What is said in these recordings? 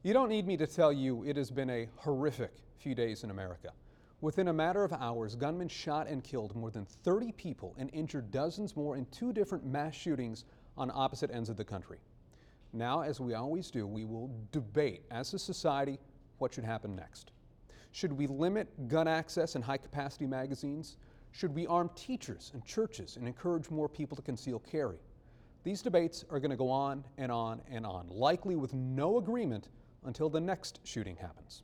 You don't need me to tell you it has been a horrific few days in America. Within a matter of hours, gunmen shot and killed more than 30 people and injured dozens more in two different mass shootings on opposite ends of the country. Now, as we always do, we will debate as a society what should happen next. Should we limit gun access in high-capacity magazines? Should we arm teachers and churches and encourage more people to conceal carry? These debates are going to go on and on and on, likely with no agreement until the next shooting happens.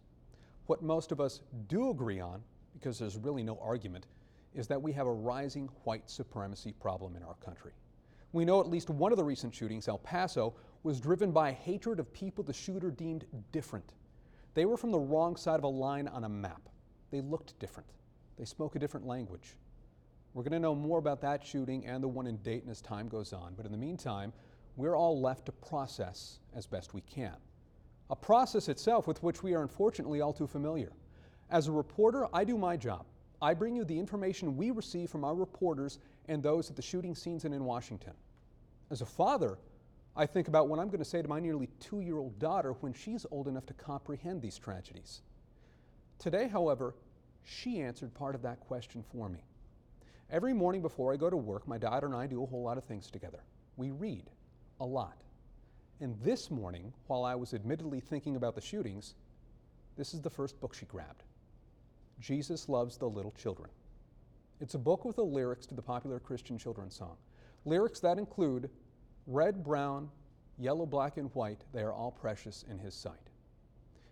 What most of us do agree on, because there's really no argument, is that we have a rising white supremacy problem in our country. We know at least one of the recent shootings, El Paso, was driven by hatred of people the shooter deemed different. They were from the wrong side of a line on a map. They looked different. They spoke a different language. We're going to know more about that shooting and the one in Dayton as time goes on, but in the meantime, we're all left to process as best we can. A process itself with which we are unfortunately all too familiar. As a reporter, I do my job. I bring you the information we receive from our reporters and those at the shooting scenes and in Washington. As a father, I think about what I'm going to say to my nearly 2-year-old daughter when she's old enough to comprehend these tragedies. Today, however, she answered part of that question for me. Every morning before I go to work, my daughter and I do a whole lot of things together. We read a lot. And this morning, while I was admittedly thinking about the shootings, this is the first book she grabbed. Jesus Loves the Little Children. It's a book with the lyrics to the popular Christian children's song. Lyrics that include red, brown, yellow, black, and white, they are all precious in His sight.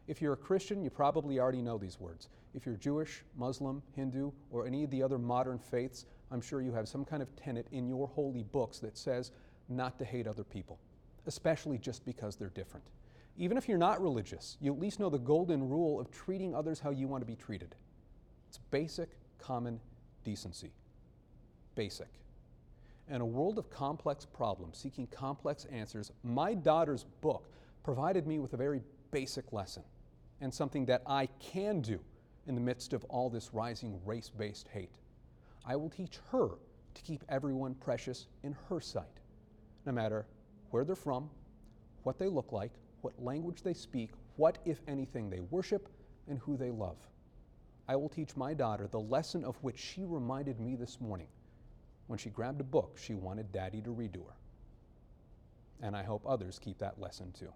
If you're a Christian, you probably already know these words. If you're Jewish, Muslim, Hindu, or any of the other modern faiths, I'm sure you have some kind of tenet in your holy books that says not to hate other people, especially just because they're different. Even if you're not religious, you at least know the golden rule of treating others how you want to be treated. It's basic, common decency. Basic. In a world of complex problems, seeking complex answers, my daughter's book provided me with a very basic lesson and something that I can do in the midst of all this rising race-based hate. I will teach her to keep everyone precious in her sight, no matter where they're from, what they look like, what language they speak, what, if anything, they worship, and who they love. I will teach my daughter the lesson of which she reminded me this morning when she grabbed a book she wanted Daddy to read to her. And I hope others keep that lesson too.